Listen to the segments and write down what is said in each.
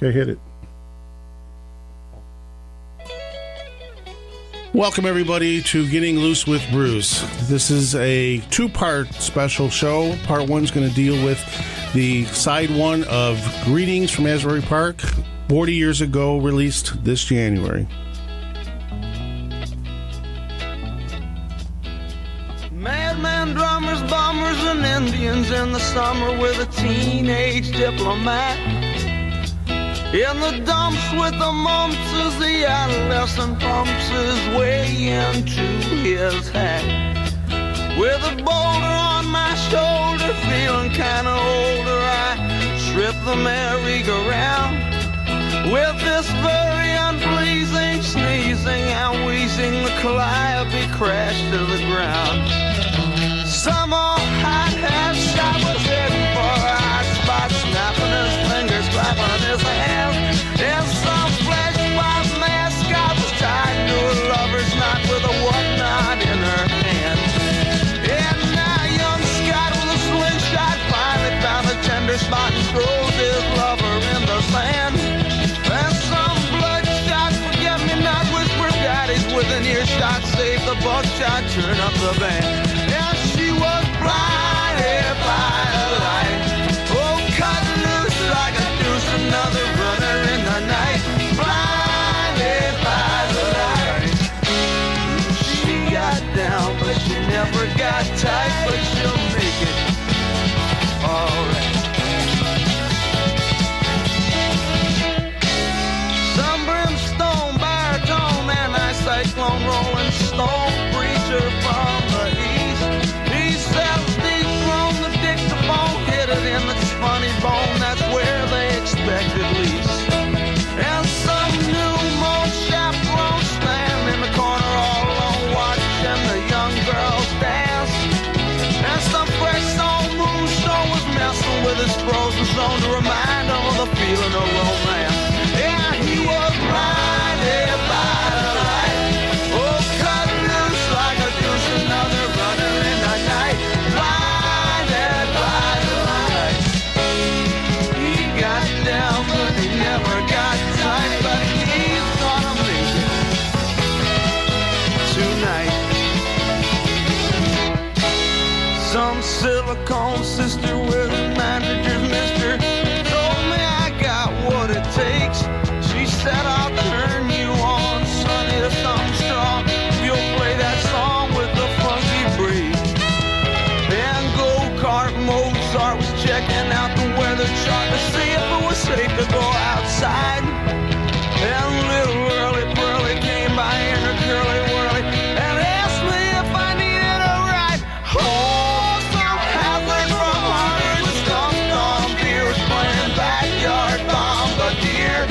Okay, hit it. Welcome, everybody, to Getting Loose with Bruce. This is a two-part special show. Part one's going to deal with the side one of Greetings from Asbury Park, 40 years ago, released this January. Madman drummers, bombers, and Indians in the summer with a teenage diplomat. In the dumps with the mumps as the adolescent pumps his way into his hat. With a boulder on my shoulder, feeling kinda older, I trip the merry-go-round. With this very unpleasing sneezing and wheezing, the calliope crashed to the ground. Some old hot-hat shot was heading for a hot spot, snapping his fingers, clapping his hands. And some flesh-white mascot was tied to a lover's knot with a whatnot in her hand. And now young Scott with a slingshot finally found a tender spot and throws his lover in the sand. And some bloodshot forget-me-not whisper daddies within earshot save the buckshot, turn up the band. And she was blinded by a light, oh, cut loose like a deuce, another runner in the night. Blinded by the light. She got down, but she never got tight, but she'll make it alright. Some brimstone, baritone, and a cyclone rolling stone preacher from the east. He sells deep from the dictaphone, hit it in the funny bone, that's where they expect at least. And some new moon chaperone stand in the corner all alone watching the young girls dance. And some fresh song moonstone was messing with his frozen zone to remind him of the feeling of romance. Yeah, he was blinded by the light, oh, cut loose like a deuce, another runner in the night. Blinded by the light. He got down, but he never got tight, but he's gonna make it tonight. Some silicone sister with a manager's mister told me I got what it takes. She said I'll turn you on, sonny, to something strong. You'll play that song with the funky breeze. And go-kart Mozart was checking out the weather chart to see if it was safe to go outside. And little Early Pearly came by in her curly whirly and asked me if I needed a ride. Oh, some hazard from Harvard was dumped on beer, was playing backyard bombardier.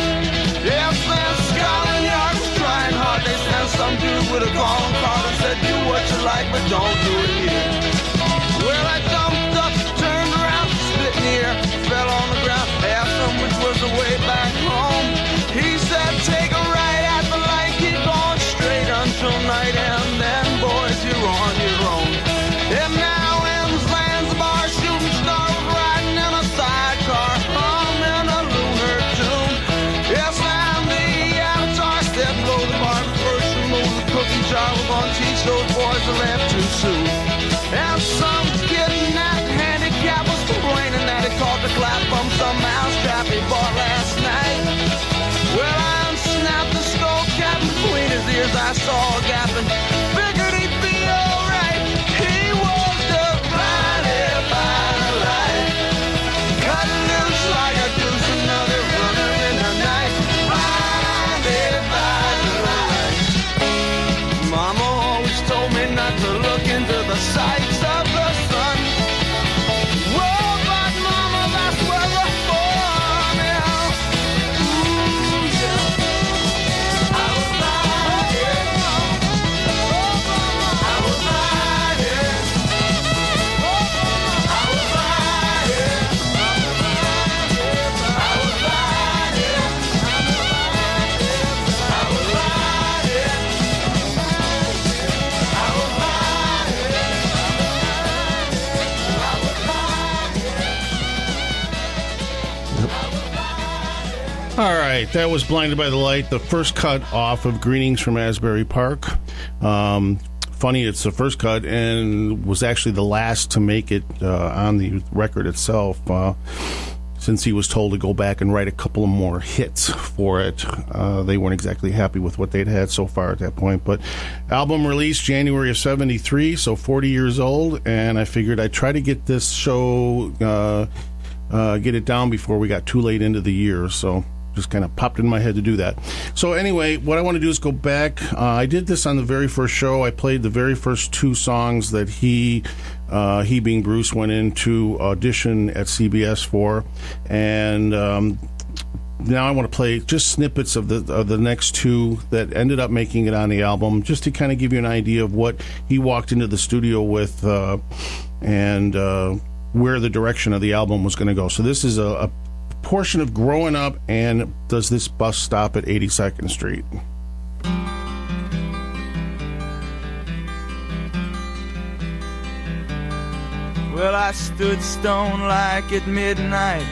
Yes, and Scotland Yard was trying hard. They sent some dude with a calling card and said, do what you like, but don't do it here. Well, I jumped up, turned around, spit in the air, fell on the ground, asked him which was the way back home. He said, take a right at the light, keep going straight until night, and then, boys, you're on your own. And now in Zanzibar, shooting star was riding in a sidecar, humming a lunar tune. Yes, and the avatar stepped below the bar, first remove the cookie jar, we're gonna teach those boys to laugh too soon. All right, that was Blinded by the Light, the first cut off of Greetings from Asbury Park. Funny, it's the first cut and was actually the last to make it on the record itself, since he was told to go back and write a couple of more hits for it. They weren't exactly happy with what they'd had so far at that point. But album released January of 73, so 40 years old, and I figured I'd try to get this show, get it down before we got too late into the year, so just kind of popped in my head to do that. So anyway, what I want to do is go back. I did this on the very first show. I played the very first two songs that he being Bruce, went into audition at CBS for, and now I want to play just snippets of the next two that ended up making it on the album, just to kind of give you an idea of what he walked into the studio with, and where the direction of the album was going to go. So this is a portion of Growing Up and Does This Bus Stop at 82nd Street? Well, I stood stone like at midnight,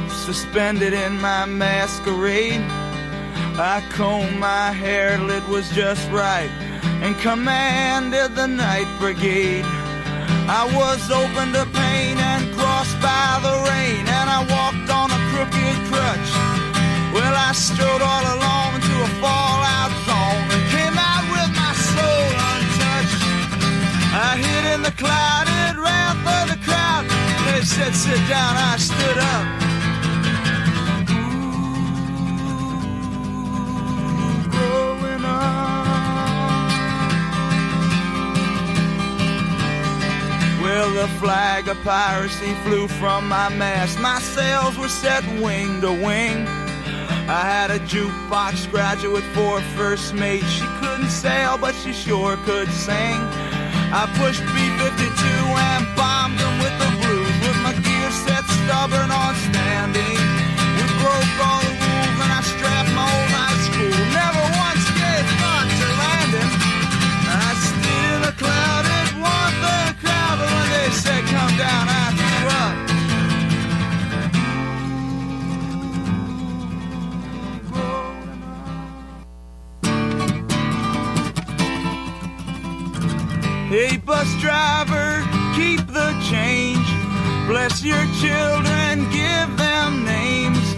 suspended in my masquerade. I combed my hair till it was just right and commanded the night brigade. I was open to pain and crossed by the rain, and I walked on a crooked crutch. Well, I strode all along into a fallout zone and came out with my soul untouched. I hid in the clouded wrath of the crowd. They said, sit down, I stood up. Ooh, growing up. Well, the flag of piracy flew from my mast. My sails were set wing to wing. I had a jukebox graduate for a first mate. She couldn't sail, but she sure could sing. I pushed B-52 and bombed them with the blues, with my gear set stubborn on standing. We broke all the rules and I strapped my old high school. Never once gave thought to landing. I stood in the clouded warmth of the crowd, but when they said come down, I threw up. Hey, bus driver, keep the change. Bless your children, give them names.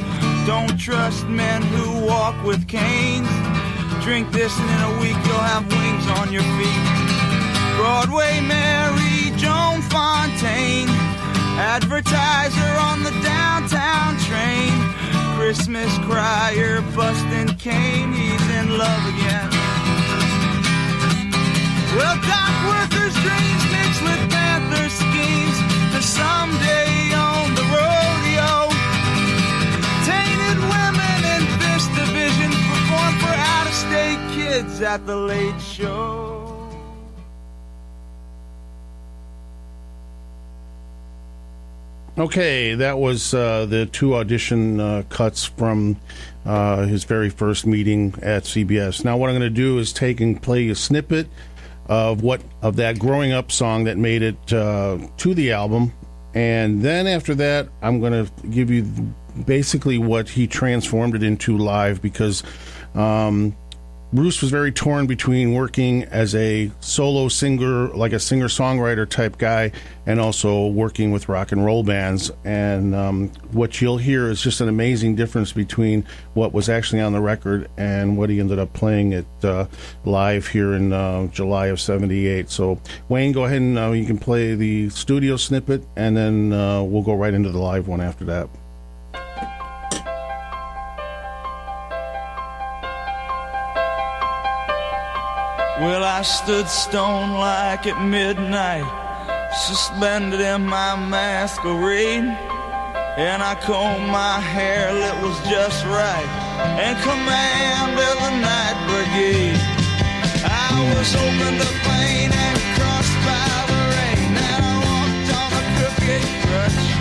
Don't trust men who walk with canes. Drink this and in a week you'll have wings on your feet. Broadway Mary Joan Fontaine, advertiser on the downtown train. Christmas crier busting cane, he's in love again. Well, dock workers' dreams mixed with Panther schemes to someday own the rodeo. Tainted women in this division perform for out-of-state kids at the Late Show. Okay, that was the two audition cuts from his very first meeting at CBS. Now what I'm going to do is take and play a snippet of that Growing Up song that made it to the album, and then after that I'm going to give you basically what he transformed it into live, because Bruce was very torn between working as a solo singer, like a singer-songwriter type guy, and also working with rock and roll bands. And what you'll hear is just an amazing difference between what was actually on the record and what he ended up playing it live here in July of 78. So, Wayne, go ahead and you can play the studio snippet, and then we'll go right into the live one after that. Well, I stood stone like at midnight, suspended in my masquerade, and I combed my hair till it was just right, and commanded the night brigade. I was open to pain and crossed by the rain, and I walked on a crooked crutch.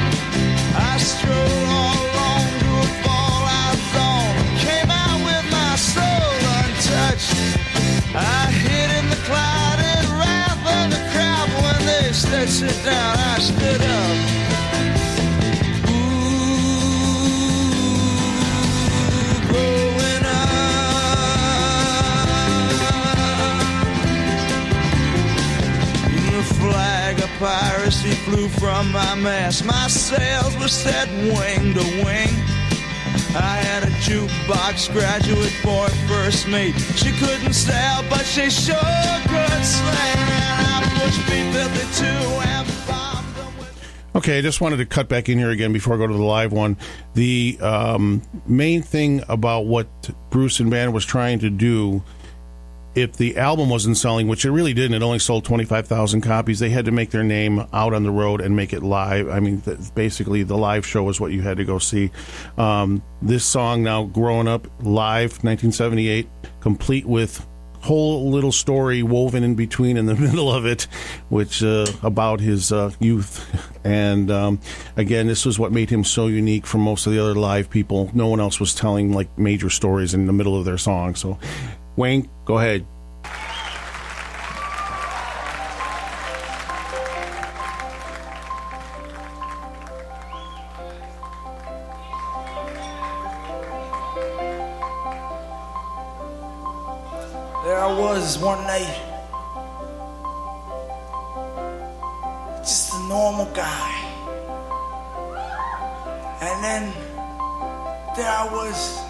I strode all along to a fallout zone, came out with my soul untouched. I hid in the clouded wrath of the crowd, but when they said sit down, I stood up. Ooh, flew from my mast. My sails were set wing to wing. I had a jukebox graduate for a first mate. She couldn't sail, but she sure could sing. And I pushed B-52 and bombed them with... Okay, I just wanted to cut back in here again before I go to the live one. The main thing about what Bruce and band was trying to do, if the album wasn't selling, which it really didn't, it only sold 25,000 copies, they had to make their name out on the road and make it live. I mean, basically, the live show was what you had to go see. This song, now Growing Up, live, 1978, complete with whole little story woven in between in the middle of it, which about his youth. And again, this was what made him so unique from most of the other live people. No one else was telling like major stories in the middle of their song. So Wayne, go ahead. There I was one night, just a normal guy. And then there I was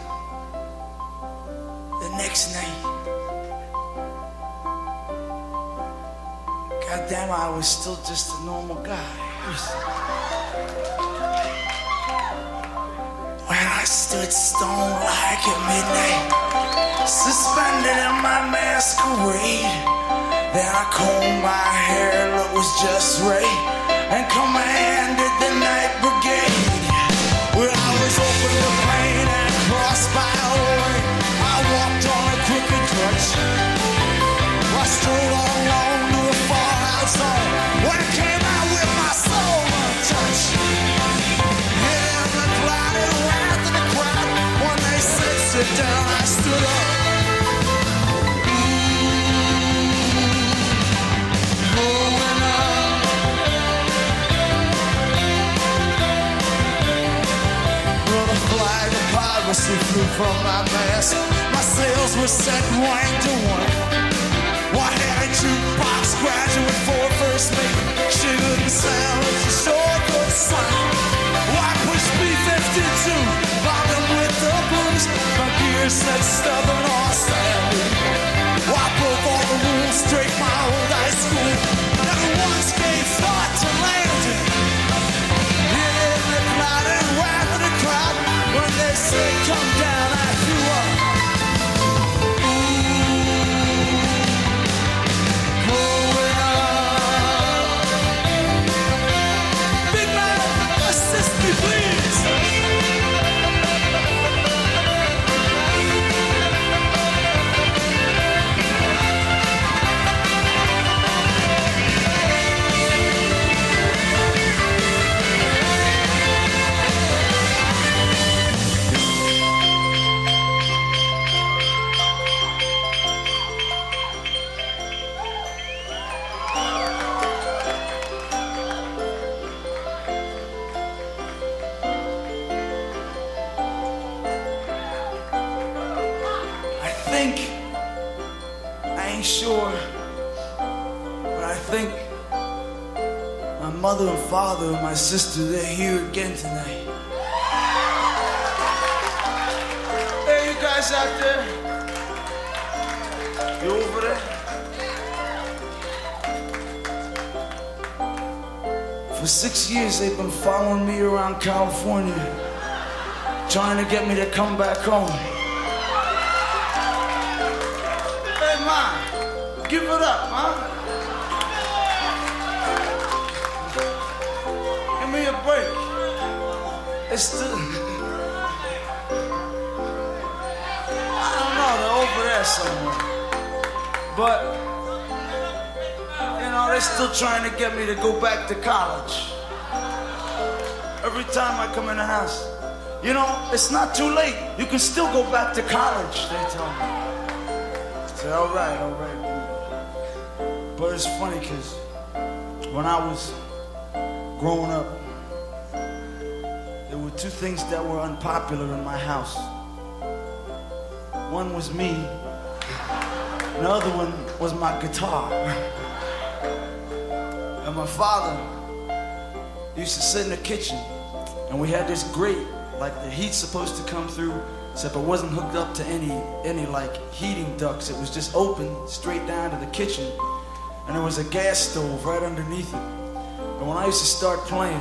the next night. God damn, I was still just a normal guy. When I stood stone like at midnight, suspended in my masquerade, then I combed my hair, look was just right, and commanded the night brigade. When I was open to pain and crossed by a way, I walked on a crooked crutch. I strolled on along to a farhouse home, when I came out with my soul untouched. Yeah, the clouded wrath of the crowd, when they said sit down, I stood up. Piracy flew from my mast. My sails were set wing to wing. Why had a jukebox graduate for a first mate? She couldn't sail, she sure could sing. Why push B-52, bombed them with the blues? My gear said stubborn or sandy. Why broke all the rules, straight my old high school? Never once gave thought to landing. Yeah, the clouded wrath of the crowd, when they say come down, I threw up. Growing up. Big man, assist me please. I ain't sure, but I think my mother and father and my sister, they're here again tonight. Hey, you guys out there? You over there? For 6 years, they've been following me around California, trying to get me to come back home. Give it up, huh? Give me a break. It's still... I don't know, they're over there somewhere. But, you know, they're still trying to get me to go back to college. Every time I come in the house. You know, it's not too late. You can still go back to college, they tell me. I say, all right. But it's funny because when I was growing up, there were two things that were unpopular in my house. One was me, and the other one was my guitar. And my father, he used to sit in the kitchen, and we had this grate, like the heat's supposed to come through, except it wasn't hooked up to any like heating ducts. It was just open straight down to the kitchen, and there was a gas stove right underneath it. And when I used to start playing,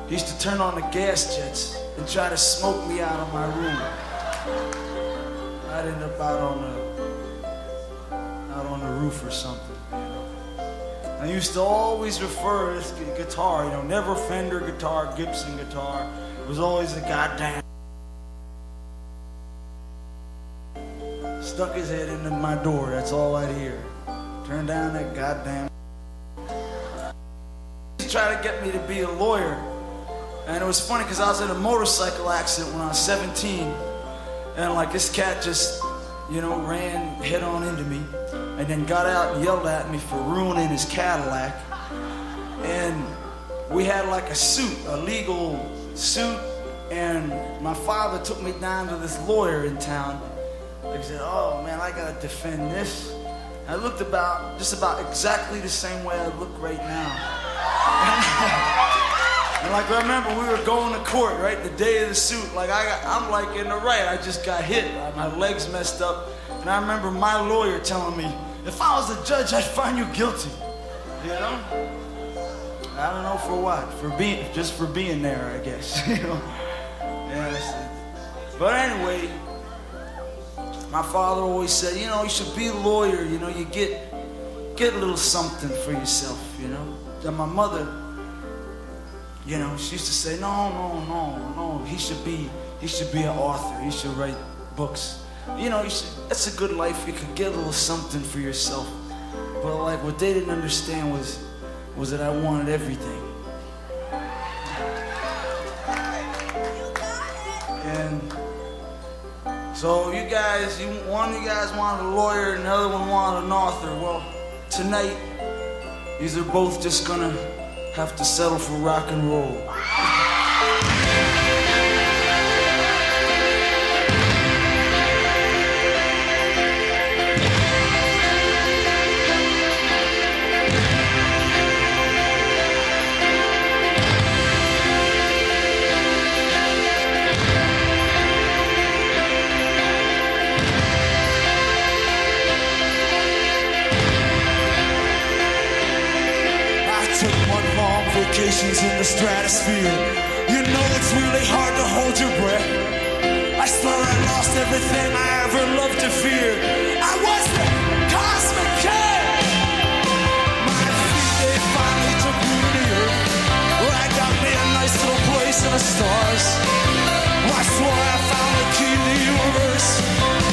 he used to turn on the gas jets and try to smoke me out of my room. I'd end up out on the roof or something, you know. I used to always refer to this guitar, you know, never Fender guitar, Gibson guitar. It was always the goddamn. Stuck his head into my door, that's all I'd hear. Turn down that goddamn. He tried to get me to be a lawyer. And it was funny because I was in a motorcycle accident when I was 17. And like this cat just, you know, ran head on into me. And then got out and yelled at me for ruining his Cadillac. And we had like a suit, a legal suit. And my father took me down to this lawyer in town. He said, oh man, I gotta defend this. I looked just about exactly the same way I look right now. And like I remember we were going to court, right, the day of the suit. Like I'm like in the right, I just got hit. My legs messed up. And I remember my lawyer telling me, if I was the judge, I'd find you guilty. You know? I don't know for what. Just for being there, I guess. You know? Yeah, but anyway, my father always said, you know, you should be a lawyer, you know, you get a little something for yourself, you know. And my mother, you know, she used to say, no, he should be an author, he should write books. You know, that's a good life, you could get a little something for yourself. But like what they didn't understand was that I wanted everything. And so one of you guys wanted a lawyer and the other one wanted an author. Well, tonight, these are both just gonna have to settle for rock and roll. Vacations in the stratosphere. You know it's really hard to hold your breath. I swear I lost everything I ever loved to fear. I was the cosmic king. My feet, they finally took me to the earth, where I got me a nice little place in the stars. I swore I found the key to the universe.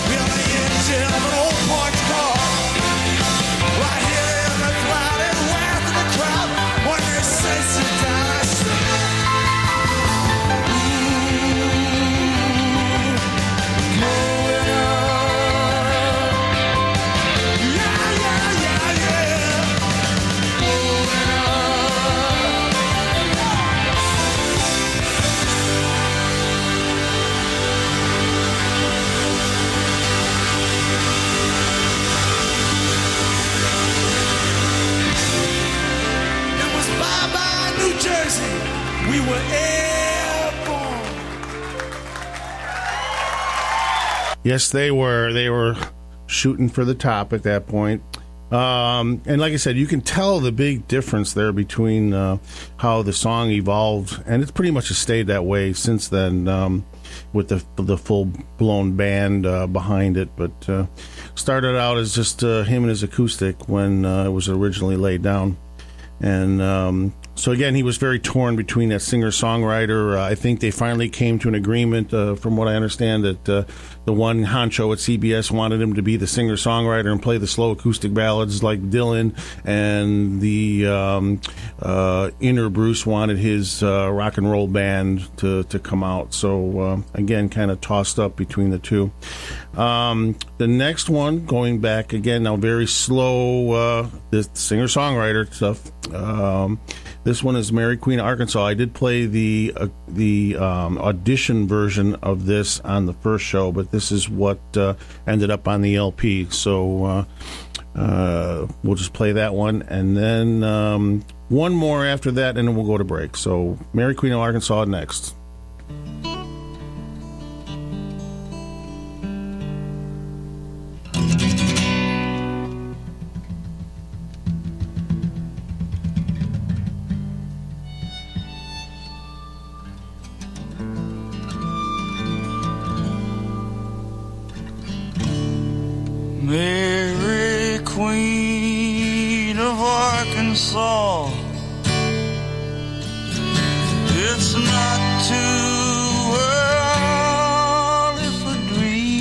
Beyond the engine of an old parked car. Right here in the cloud and laugh in the crowd. When they say sit down, I say, going up. Yeah, yeah, yeah, yeah. Going up. It was bye-bye New Jersey. We were airborne. Yes, they were. They were shooting for the top at that point. And like I said, you can tell the big difference there between how the song evolved, and it's pretty much stayed that way since then, with the full-blown band behind it. But started out as just him and his acoustic when it was originally laid down. And so again, he was very torn between that singer-songwriter. I think they finally came to an agreement, from what I understand, that the one honcho at CBS wanted him to be the singer-songwriter and play the slow acoustic ballads like Dylan, and the inner Bruce wanted his rock and roll band to come out. So again, kind of tossed up between the two. The next one, going back again, now very slow, the singer-songwriter stuff. This one is Mary Queen of Arkansas. I did play the audition version of this on the first show, but this is what ended up on the LP. So We'll just play that one, and then one more after that, and then we'll go to break. So, Mary Queen of Arkansas next. Mary Queen of Arkansas, it's not too early for dreaming.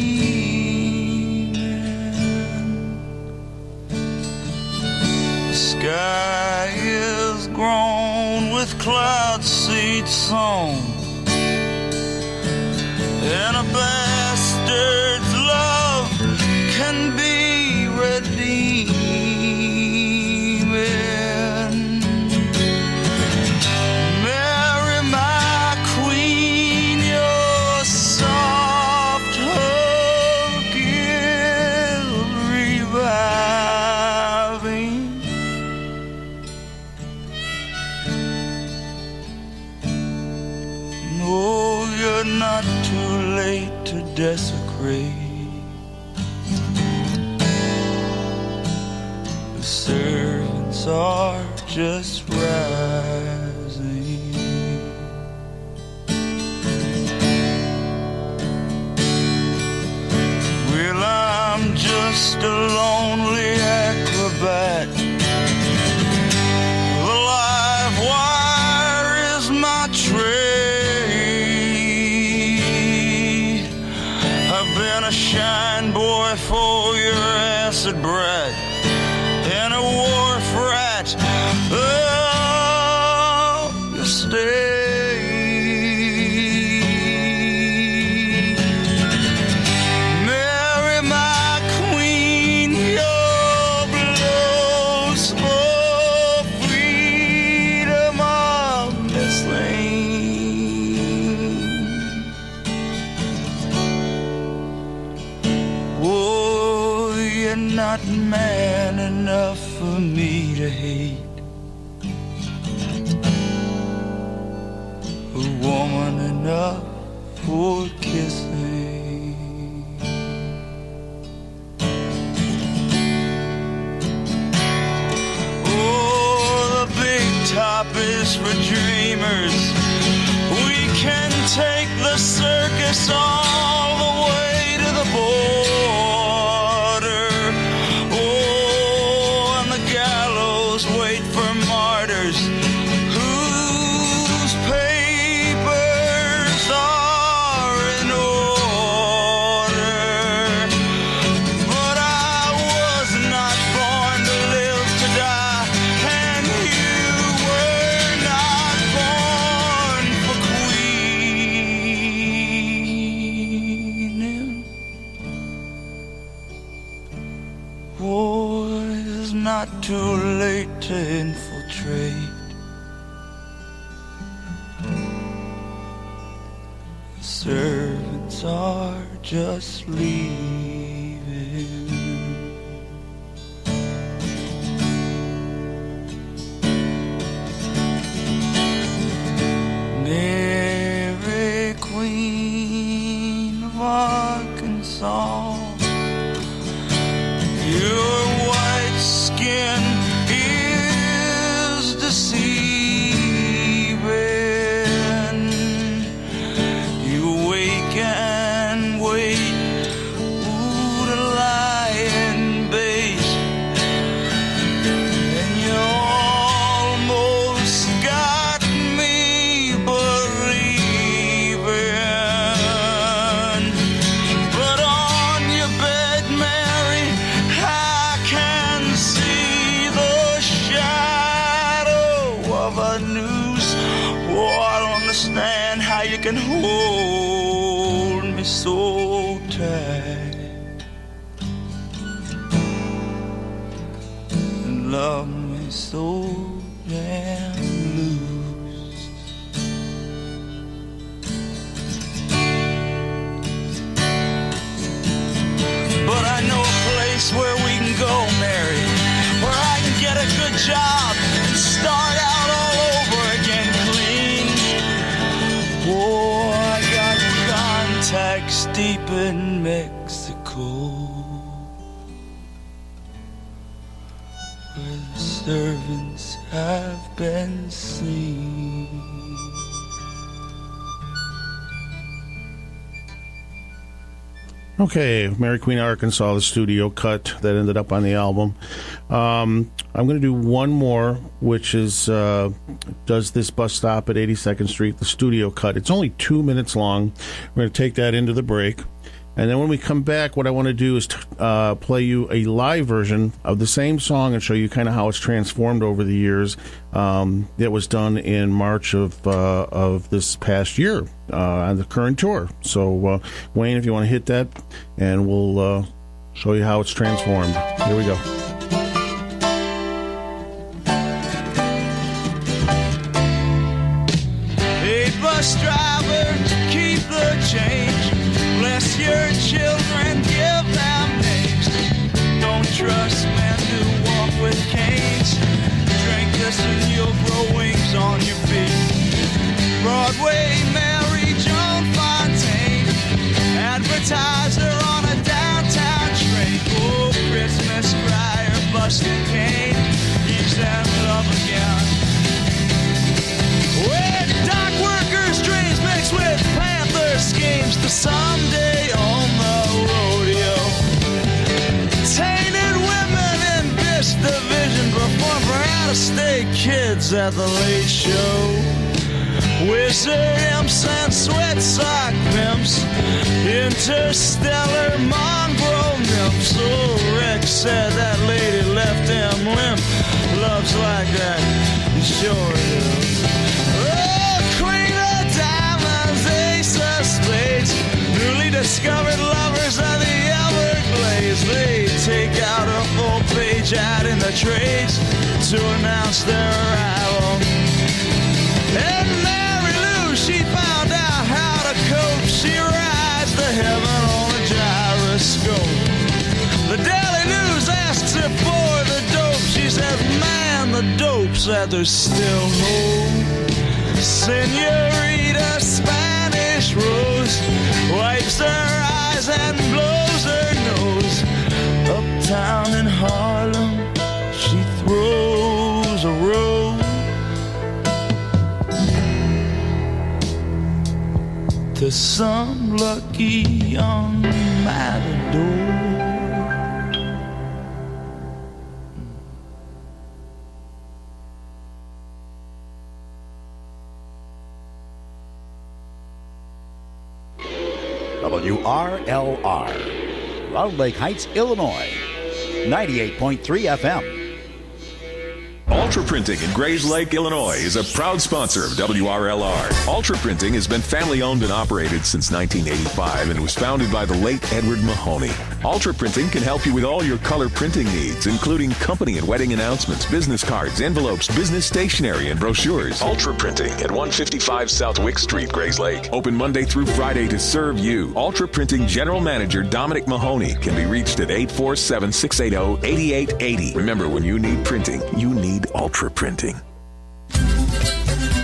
The sky is grown with cloud seed sown, and a bastard's love can be redeeming. Mary, my queen, your soft hug is reviving. No, you're not too late to desecrate. Servants are just rising. Well, I'm just a lonely acrobat. The live wire is my trade. I've been a shine boy for your acid brat and a wharf rat. Oh, you stay. Mary, my queen, your blows for freedom are missing. Oh, you're not man enough for me to hate, a woman enough for kissing. Oh, the big top is for dreamers. We can take the circus all the way to the border. Oh, and the gallows wait for martyrs whose papers are in order. But I was not born to live to die, and you were not born for queening. Oh, it's not too late to infiltrate. Servants are just leaving. Mary, Queen of Arkansas, your white skin is deceiving. You wake and wait, ooh, to lie in bait, and you almost got me believing. But on your bed, Mary, I can see the shadow of a noose. Oh, I don't understand how you can hold me so tight and love me so damn loose. But I know a place where we can go, Mary. in Mexico, where the servants have been seen. Okay, Mary Queen, Arkansas, the studio cut that ended up on the album. I'm going to do one more, which is Does This Bus Stop at 82nd Street, the studio cut. It's only 2 minutes long. We're going to take that into the break. And then when we come back, what I want to do is play you a live version of the same song and show you kind of how it's transformed over the years. It was done in March of this past year on the current tour. So, Wayne, if you want to hit that, and we'll show you how it's transformed. Here we go. Hey, bus driver, keep the change. Bless your children, give them names. Don't trust men who walk with canes. Drink this and you'll grow wings on your feet. Broadway Mary Joan Fontaine, advertiser on a downtown train. Oh, Christmas crier, Buster Kane, he's in love again. With dock workers' dreams mixed with Panther schemes to someday own the rodeo. Tainted women in this division perform for out-of-state kids at the Late Show. Wizard imps and sweat sock pimps, interstellar mongrel nymphs. Oh, Rex said that lady left him limp. Love's like that, sure is. Oh, Queen of Diamonds, Ace of Spades, newly discovered lovers of the Everglades. They take out a full page ad in the trades to announce their arrival. And Mary Lou, she found out how to cope. She rides to heaven on a gyroscope. The Daily News asks her for the dope. She says, man, the dope said there's still hope. Senorita Spanish Rose wipes her eyes and blows her nose. Uptown in Harlem, she throws a rose to some lucky young matador. WRLR, Round Lake Heights, Illinois, 98.3 FM. Ultra Printing in Grays Lake, Illinois is a proud sponsor of WRLR. Ultra Printing has been family owned and operated since 1985 and was founded by the late Edward Mahoney. Ultra Printing can help you with all your color printing needs, including company and wedding announcements, business cards, envelopes, business stationery, and brochures. Ultra Printing at 155 South Wick Street, Grays Lake. Open Monday through Friday to serve you. Ultra Printing General Manager Dominic Mahoney can be reached at 847-680-8880. Remember, when you need printing, you need Ultra Printing.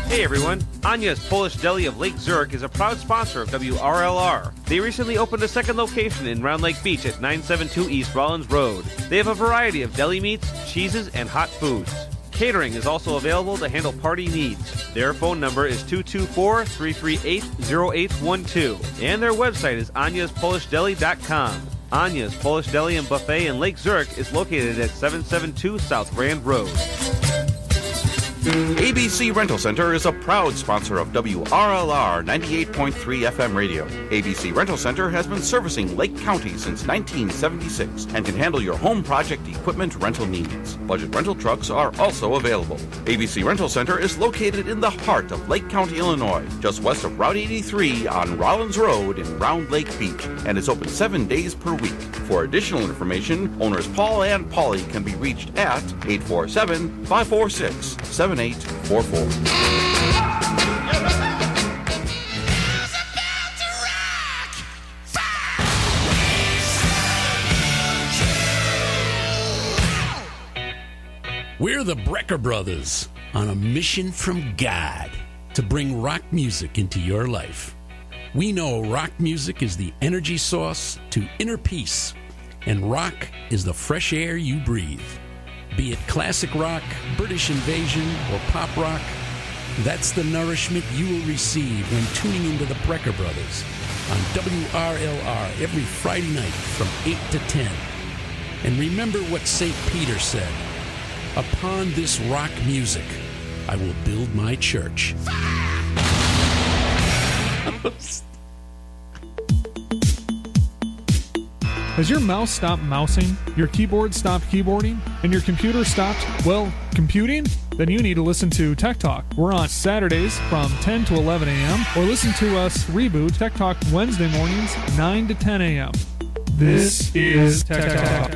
Hey everyone, Anya's Polish Deli of Lake Zurich is a proud sponsor of WRLR. They recently opened a second location in Round Lake Beach at 972 East Rollins Road. They have a variety of deli meats, cheeses, and hot foods. Catering is also available to handle party needs. Their phone number is 224-338-0812, and their website is anyaspolishdeli.com. Anya's Polish Deli and Buffet in Lake Zurich is located at 772 South Grand Road. ABC Rental Center is a proud sponsor of WRLR 98.3 FM radio. ABC Rental Center has been servicing Lake County since 1976 and can handle your home project equipment rental needs. Budget rental trucks are also available. ABC Rental Center is located in the heart of Lake County, Illinois, just west of Route 83 on Rollins Road in Round Lake Beach, and is open 7 days per week. For additional information, owners Paul and Polly can be reached at 847-546-7844. We're the Brecker Brothers on a mission from God to bring rock music into your life. We know rock music is the energy source to inner peace, and rock is the fresh air you breathe. Be it classic rock, British invasion, or pop rock, that's the nourishment you will receive when tuning into the Brecker Brothers on WRLR every Friday night from 8 to 10. And remember what St. Peter said, "Upon this rock music, I will build my church." Has your mouse stopped mousing, your keyboard stopped keyboarding, and your computer stopped, well, computing? Then you need to listen to Tech Talk. We're on Saturdays from 10 to 11 a.m. or listen to us reboot Tech Talk Wednesday mornings 9 to 10 a.m. This is Tech Talk.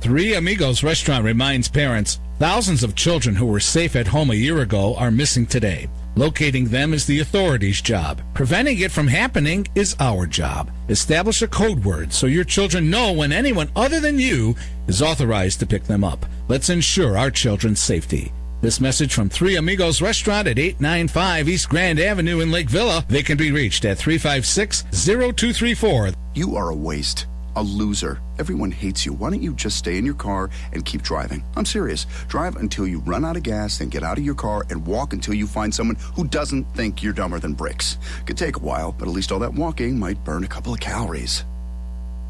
Three Amigos Restaurant reminds parents thousands of children who were safe at home a year ago are missing today. Locating them is the authorities' job. Preventing it from happening is our job. Establish a code word so your children know when anyone other than you is authorized to pick them up. Let's ensure our children's safety. This message from Three Amigos Restaurant at 895 East Grand Avenue in Lake Villa. They can be reached at 356-0234. You are a waste. A loser. Everyone hates you. Why don't you just stay in your car and keep driving? I'm serious. Drive until you run out of gas, then get out of your car and walk until you find someone who doesn't think you're dumber than bricks. Could take a while, but at least all that walking might burn a couple of calories.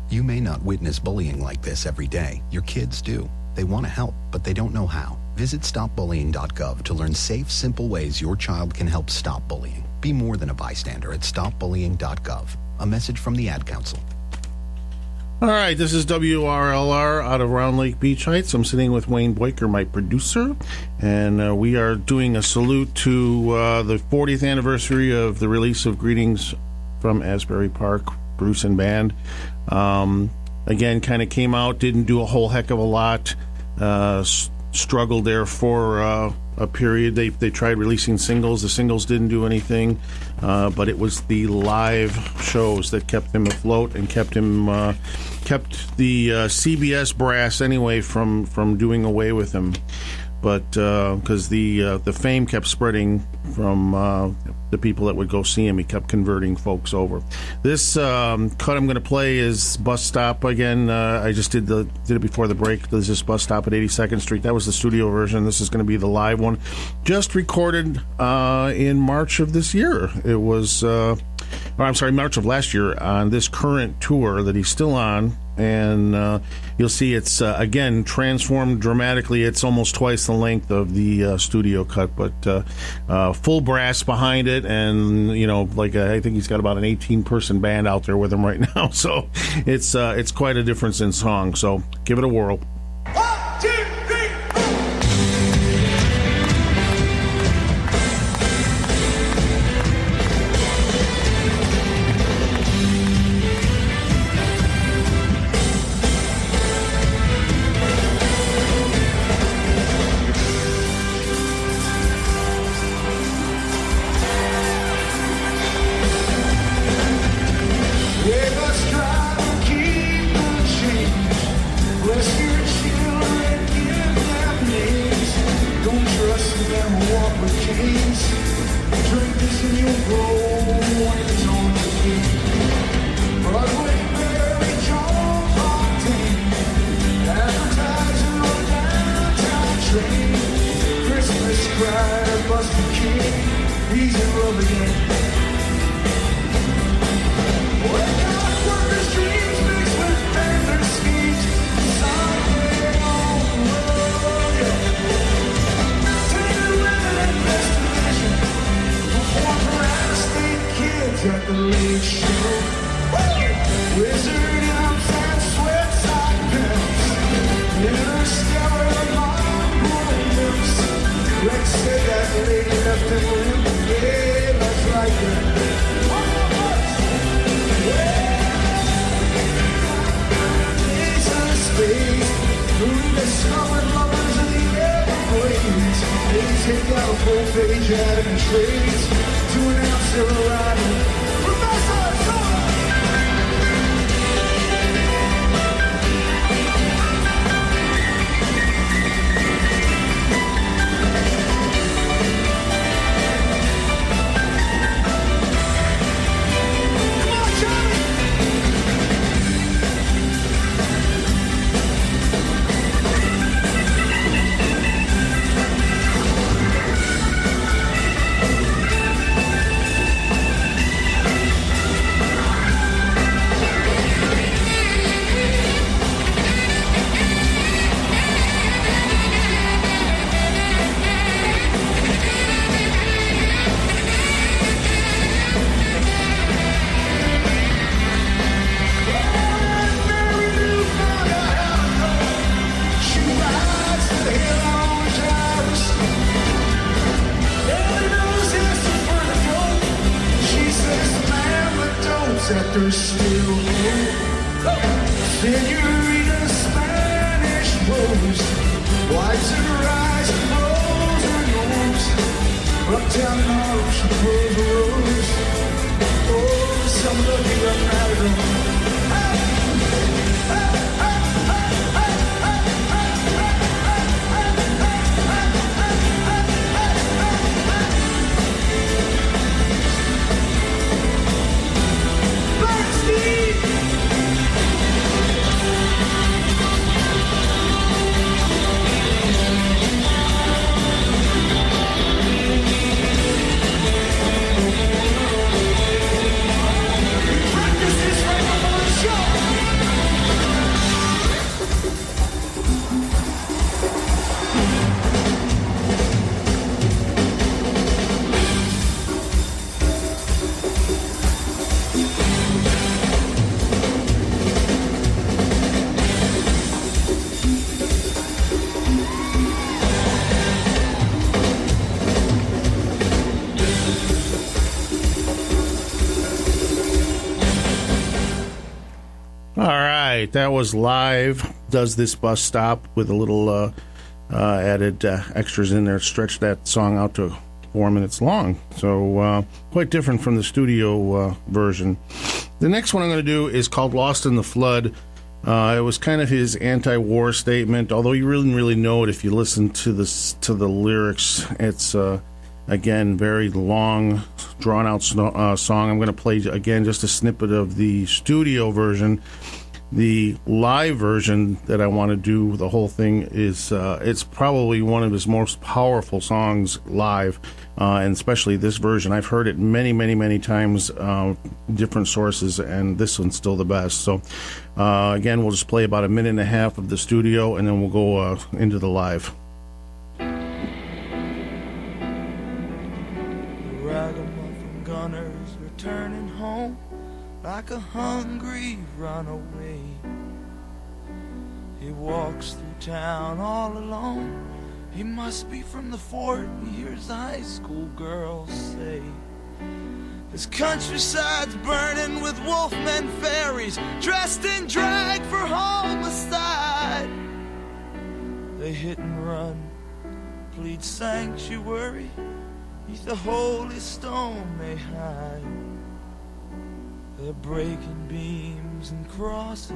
You may not witness bullying like this every day. Your kids do. They want to help, but they don't know how. Visit stopbullying.gov to learn safe, simple ways your child can help stop bullying. Be more than a bystander at stopbullying.gov. A message from the Ad Council. All right, this is WRLR out of Round Lake Beach Heights. I'm sitting with Wayne Boyker, my producer, and we are doing a salute to the 40th anniversary of the release of Greetings from Asbury Park, Bruce and Band. Again, kind of came out, didn't do a whole heck of a lot, struggled there for a period. They tried releasing singles. The singles didn't do anything, but it was the live shows that kept him afloat and kept the CBS brass anyway from doing away with him. But because the fame kept spreading from the people that would go see him, he kept converting folks over. This cut I'm going to play is Bus Stop again. I just did it before the break. There's this Bus Stop at 82nd Street. That was the studio version. This is going to be the live one, just recorded in March of this year. It was, March of last year on this current tour that he's still on. And you'll see it's, again, transformed dramatically. It's almost twice the length of the studio cut, but full brass behind it. And, I think he's got about an 18-person band out there with him right now. So it's quite a difference in song. So give it a whirl. 1, 2, 3, 4. that there's still hope. Senorita Spanish rose, wipes her eyes and rolls her nose. Uptown in Harlem, she grows a rose. Oh, some lucky I'm married on. That was Live Does This Bus Stop with a little added extras in there, stretch that song out to 4 minutes long. So quite different from the studio version. The next one I'm going to do is called Lost in the Flood. It was kind of his anti-war statement, although you really know it if you listen to the lyrics. It's again very long, drawn-out song. I'm going to play again just a snippet of the studio version. The live version that I want to do, the whole thing, is it's probably one of his most powerful songs live, and especially this version. I've heard it many times, different sources, and this one's still the best. So again, we'll just play about a minute and a half of the studio, and then we'll go into the live. Ragamuffin gunners returning home like a hungry runaway. He walks through town all alone. He must be from the fort, he hears the high school girls say. His countryside's burning with wolfmen fairies, dressed in drag for homicide. They hit and run, plead sanctuary, neath the holy stone they hide. They're breaking beams and crosses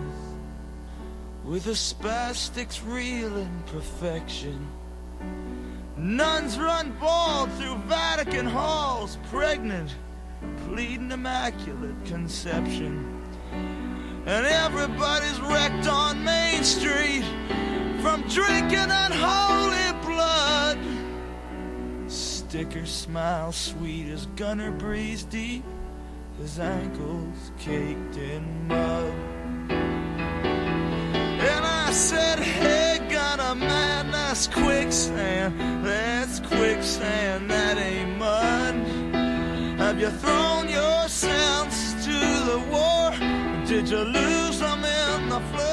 with a spastic's real imperfection. Nuns run bald through Vatican halls, pregnant, pleading immaculate conception. And everybody's wrecked on Main Street from drinking unholy blood. Stickers smile sweet as Gunner breathes deep, his ankles caked in mud. And I said, hey, Gunner man, that's quicksand, that ain't mud. Have you thrown your sense to the war? Did you lose them in the flood?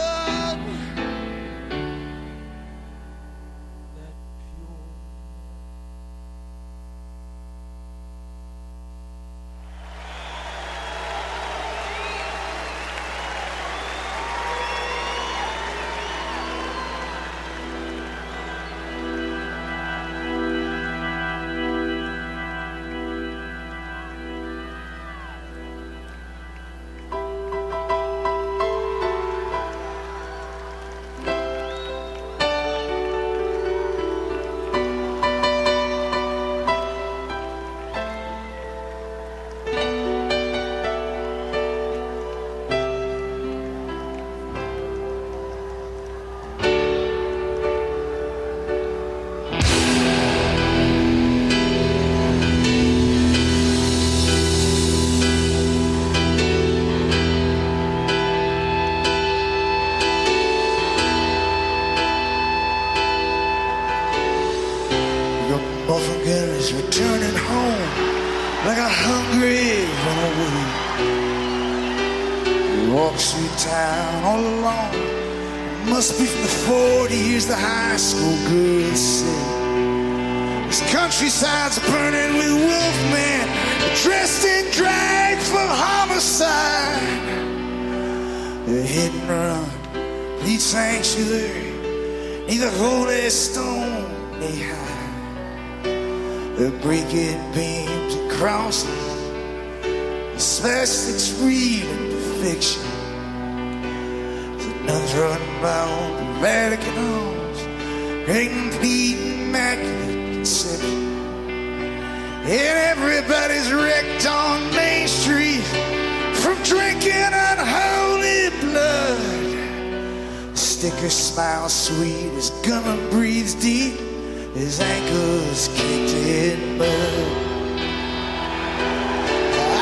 Is returning home like a hungry runaway. He walks through town all alone. Must be from the 40 years the high school girls say. His countryside's burning with wolfmen dressed in drag for homicide, a hit and run, need sanctuary, need the holy stone they hide, the breaking beams and crosses, the spastics reading fiction, the nuns running around the Vatican halls, great complete immaculate conception. And everybody's wrecked on Main Street from drinking unholy blood. Sticker smiles sweet, his gunner breathes deep, his ankles kicked in mud.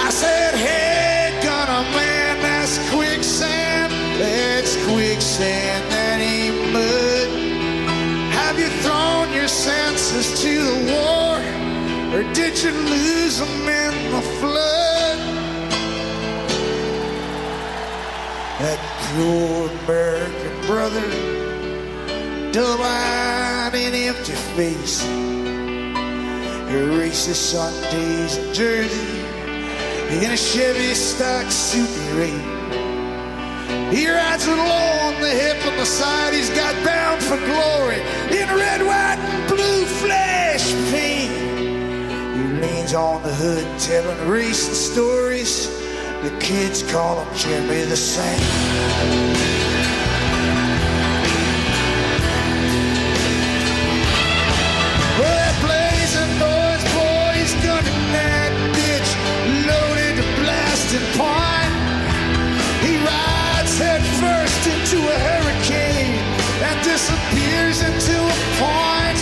I said, hey, gunner man, that's quicksand. That's quicksand, that ain't mud. Have you thrown your senses to the war? Or did you lose them in the flood? That pure American brother, double-eyed and empty face, your racist Sundays in Jersey, in a Chevy stock Super 8. He rides it low on the hip on the side. He's got Bound for Glory in red, white, and blue flash paint. He leans on the hood telling racing stories. The kids call him Jimmy the Saint. Well, that blazing noise, boy, he's gunning that bitch, loaded to blasting point. He rides head first into a hurricane and disappears into a point.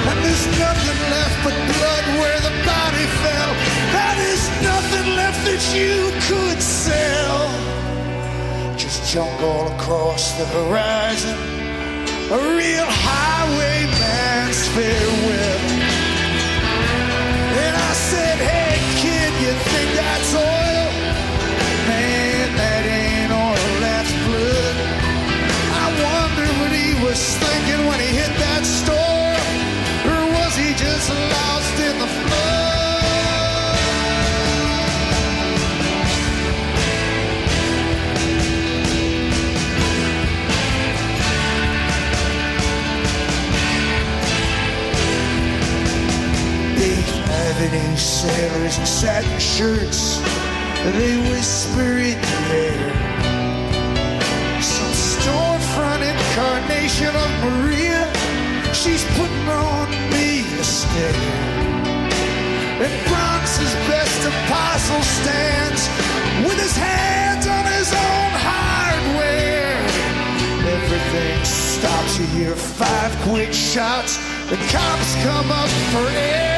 And there's nothing left but blood where the body fell. And there's nothing left that you could sell. Just junk all across the horizon, a real highwayman's farewell. And I said, hey kid, you think that's oil? Man, that ain't oil, that's blood. I wonder what he was thinking when he hit that store. Or was he just lost in the flood? Avenue sailors in satin shirts, they whisper in the air. Some storefront incarnation of Maria, she's putting on me a stare. And Bronx's best apostle stands with his hands on his own hardware. Everything stops, you hear 5 quick shots, the cops come up for air.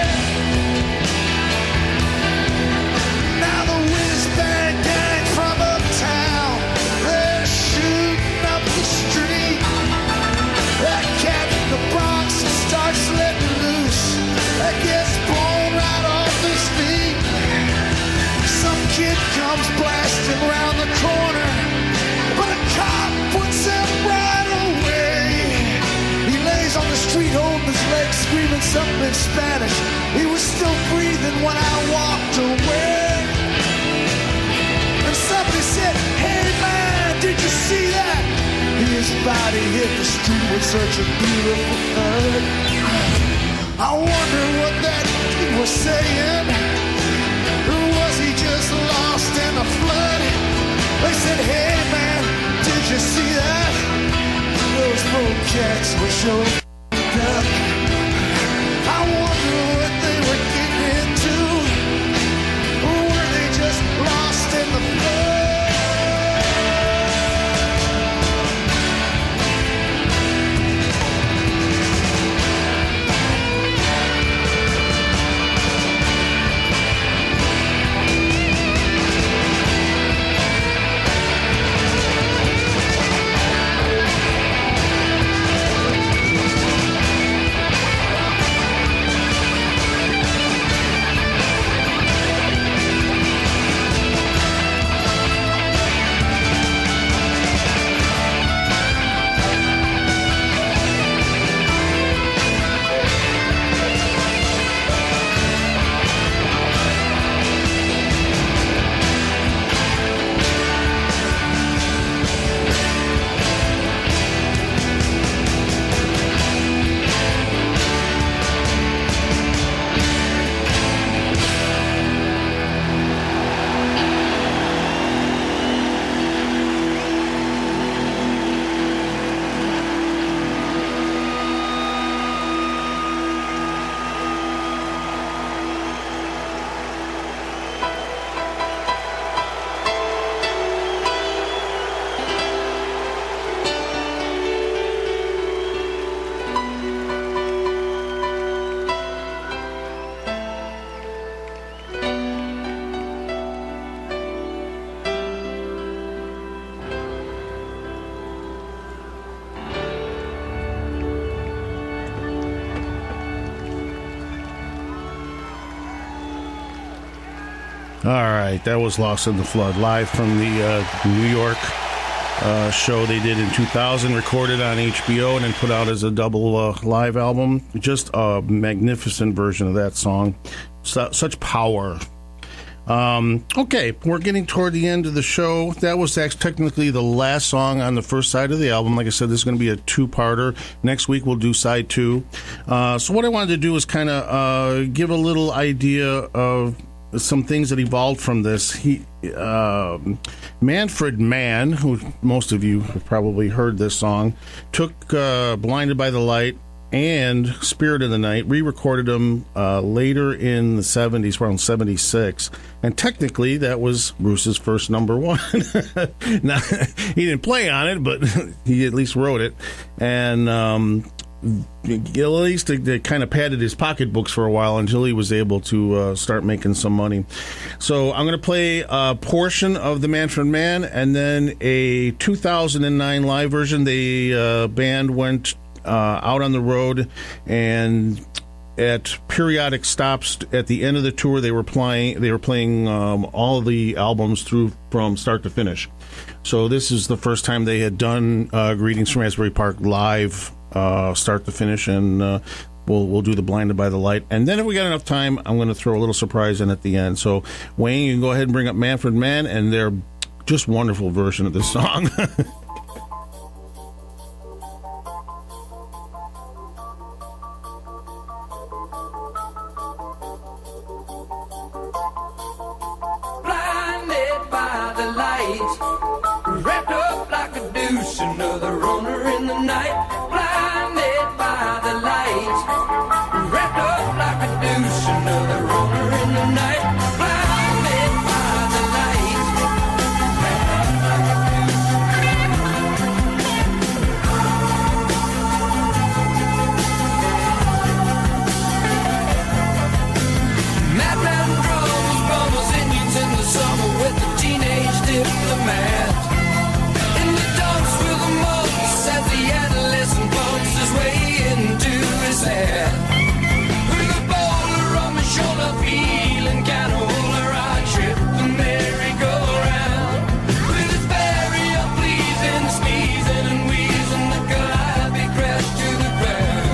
Now the whiz-bang gang from uptown, they're shooting up the street. That cat in the Bronx starts letting loose, that gets blown right off his feet. Some kid comes blasting round the corner, but a cop puts him right away. He lays on the street holding his legs, screaming something in Spanish. He was still breathing when I walked away. And somebody said, hey man, did you see that? His body hit the street with such a beautiful thud. I wonder what that kid was saying. Or was he just lost in a flood? They said, hey man, did you see that? Those poor cats were so up. I wonder what they were getting into. Or were they just lost in the flood? All right, that was Lost in the Flood, live from the New York show they did in 2000, recorded on HBO and then put out as a double live album. Just a magnificent version of that song. Such power. Okay, we're getting toward the end of the show. That was technically the last song on the first side of the album. Like I said, this is going to be a two-parter. Next week, we'll do side two. So what I wanted to do is kind of give a little idea of some things that evolved from this. Manfred Mann, who most of you have probably heard this song, took Blinded by the Light and Spirit of the Night, re-recorded them later in the 70s, around 76. And technically, that was Bruce's first number one. Now, he didn't play on it, but he at least wrote it. And at least they kind of padded his pocketbooks for a while until he was able to start making some money. So I'm going to play a portion of the Manfred Mann and then a 2009 live version. The band went out on the road, and at periodic stops at the end of the tour, they were playing all of the albums through from start to finish. So this is the first time they had done Greetings from Asbury Park live, start to finish, and we'll do the Blinded by the Light. And then if we got enough time, I'm going to throw a little surprise in at the end. So Wayne, you can go ahead and bring up Manfred Mann and their just wonderful version of this song. Wrapped up like a deuce, another runner in the night. Blinded by the light. Wrapped up like a deuce, another runner in the night. Blinded by the light. Wrapped up like a Madman drums, bummers, Indians in the summer with the teenage diplomat. In the dumps with the mumps as the adolescent bumps his way into his head. With a boulder on my shoulder, feeling kind of older, I trip the merry-go-round. With his barrier pleasing, sneezing and wheezing, the calliope crashed to the ground.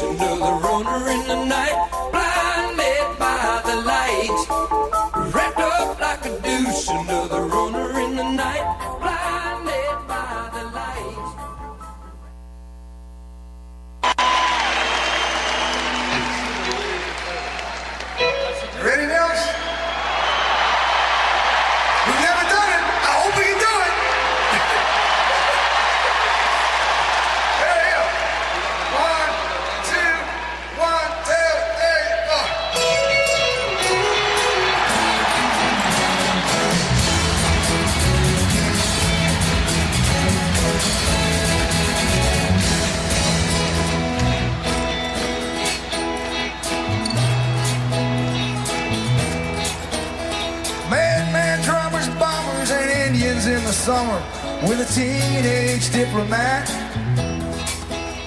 Another runner in the night, blinded by the light. Wrapped up like a deuce, another runner in the night, blinded by the light. Ready, Nels? We've never done it. I hope we can do it. There you go. 1, 2, 1, 2, 3, 4. Man, drummers, bombers, and Indians in the summer with a teenage diplomat.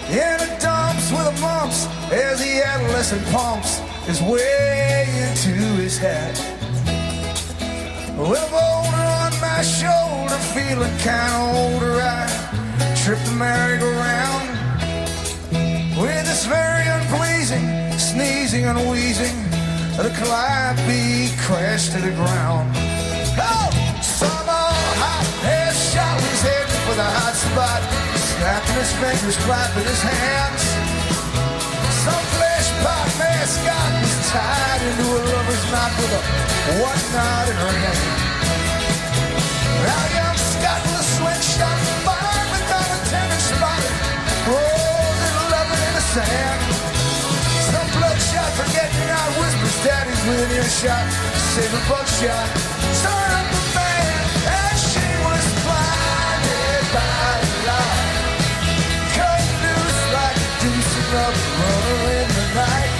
In the dumps with the mumps as the adolescent pumps his way into his hat. With a boulder on my shoulder, feeling kinda older, I trip the merry-go-round. With this very unpleasing sneezing and wheezing, the calliope crashed to the ground. Oh! Some old hot-ass shot was heading for the hot spot, snapping his fingers, clapping his hands. Some flesh pot mascot was tied into a lover's knot with a whatnot in her hand. Now young Scott with a slingshot fired without a tender spot, rolled and loving in the sand. Some bloodshot forget-me-not whispers daddy's within earshot, save a buckshot, stirring up the man, and she was blinded by the light. Cut loose like a deuce, another runner in the night.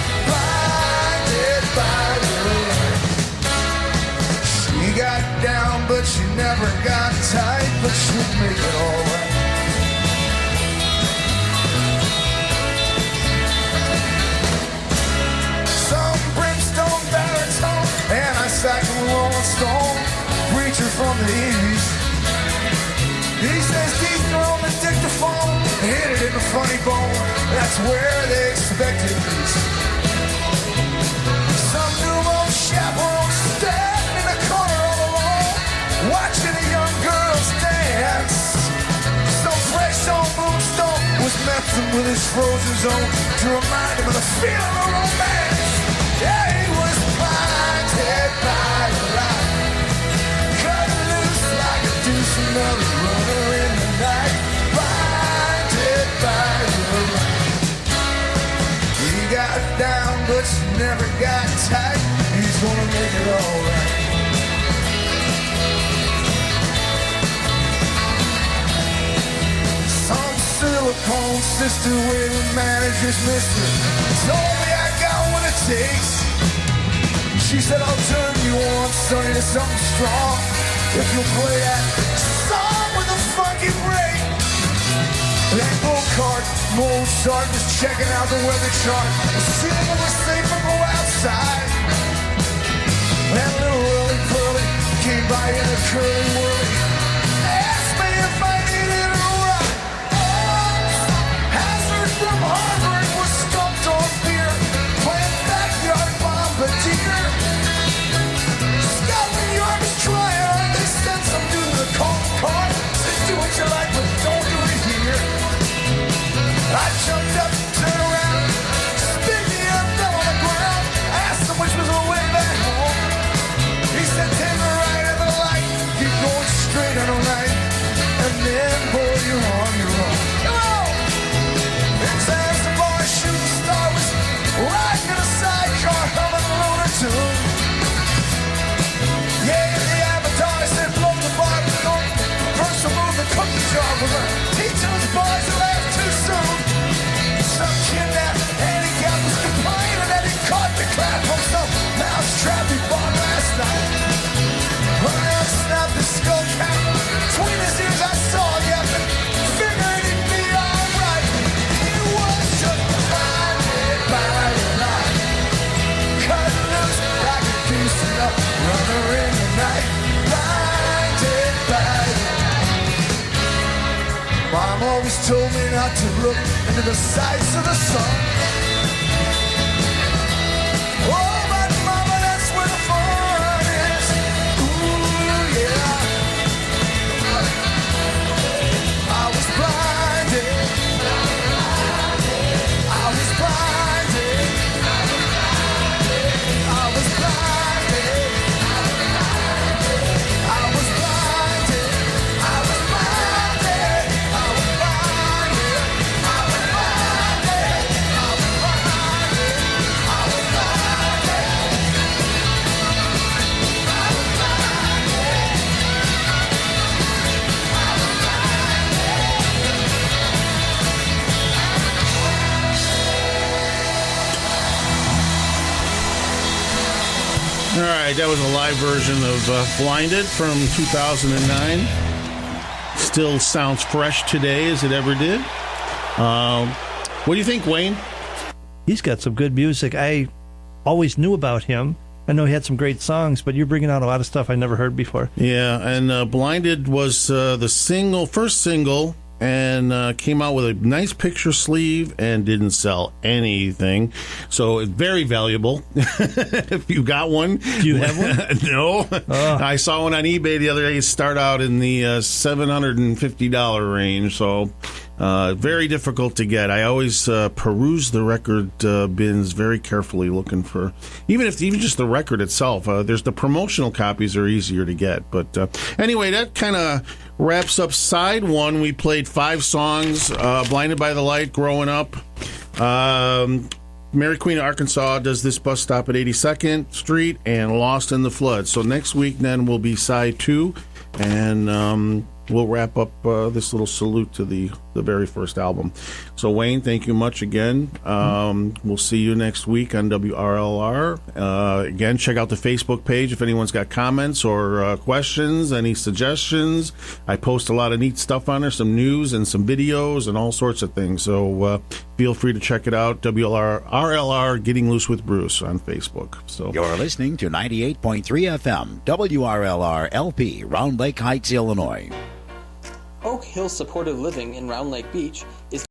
the funny bone, that's where they expected peace. Some new old chaperone standing in a corner all alone, watching the young girls dance. Some fresh on moonstone was messing with his frozen zone to remind him of the feeling of romance. Yeah, he was blinded by the light, cut loose like a deuce, another runner in the night. Blinded by the light. He got down, but she never got tight. He's gonna make it all right. Some silicone sister with a manager's mister told me I got what it takes. She said I'll turn you on, sonny, to something strong if you'll play that song with a funky break. That go-kart Mozart was checking out the weather chart, assuming it was safe to go outside. That little Willie Pearly came by in a curly whirly, asked me if I needed a ride. Hazard from Harvard was stumped on beer, playing backyard bombardier. Scotland Yard was trying, they sent some dude with a cold card. Said do what you like, but don't do it here. I jumped up, turned around, spit me up, fell on the ground, asked him which was the way back home. He said take the right at the light, keep going straight on the right, and then boy you're on your own. Come on! It's as the bar shooting star was riding in a sidecar, humming a loner tune. Yeah, the avatar said blow the bar, the person moved the cookie jar with her, teaching us boys to laugh too soon. Some kidnapped handicap was complaining that he caught the clap from some mousetrap he bought last night. When I snapped his skull cap, between his ears I saw yapping, figuring he'd be alright. He was just blinded by the light, cut loose like a goose in a runner in the night. Blinded by the light. Mom always told me not to look into the sights of the sun. Oh, but mama, that's where the fun is. Ooh, yeah. I was blinded. I was blinded. I was blinded. I was blinded. I was blinded. I was blinded. I was blinded. I was blinded. I was blinded. All right, that was a live version of Blinded from 2009. Still sounds fresh today as it ever did. What do you think, Wayne? He's got some good music. I always knew about him. I know he had some great songs, but you're bringing out a lot of stuff I never heard before. Yeah, and Blinded was the first single, and came out with a nice picture sleeve and didn't sell anything. So it's very valuable if you got one. Do you have one? No. I saw one on eBay the other day start out in the $750 range. So very difficult to get. I always peruse the record bins very carefully, looking for even just the record itself. There's the promotional copies are easier to get. But anyway, that kind of wraps up side one. We played 5 songs. Blinded by the Light, Growing Up. Mary Queen of Arkansas, Does This Bus Stop at 82nd Street, and Lost in the Flood. So next week then will be side 2, and we'll wrap up this little salute to the very first album. So Wayne, thank you much again. We'll see you next week on WRLR. Again, check out the Facebook page if anyone's got comments or questions, any suggestions. I post a lot of neat stuff on there, some news and some videos and all sorts of things. So feel free to check it out. WRLR Getting Loose with Bruce on Facebook. So you're listening to 98.3 FM, WRLR LP, Round Lake Heights, Illinois. Oak Hill Supportive Living in Round Lake Beach is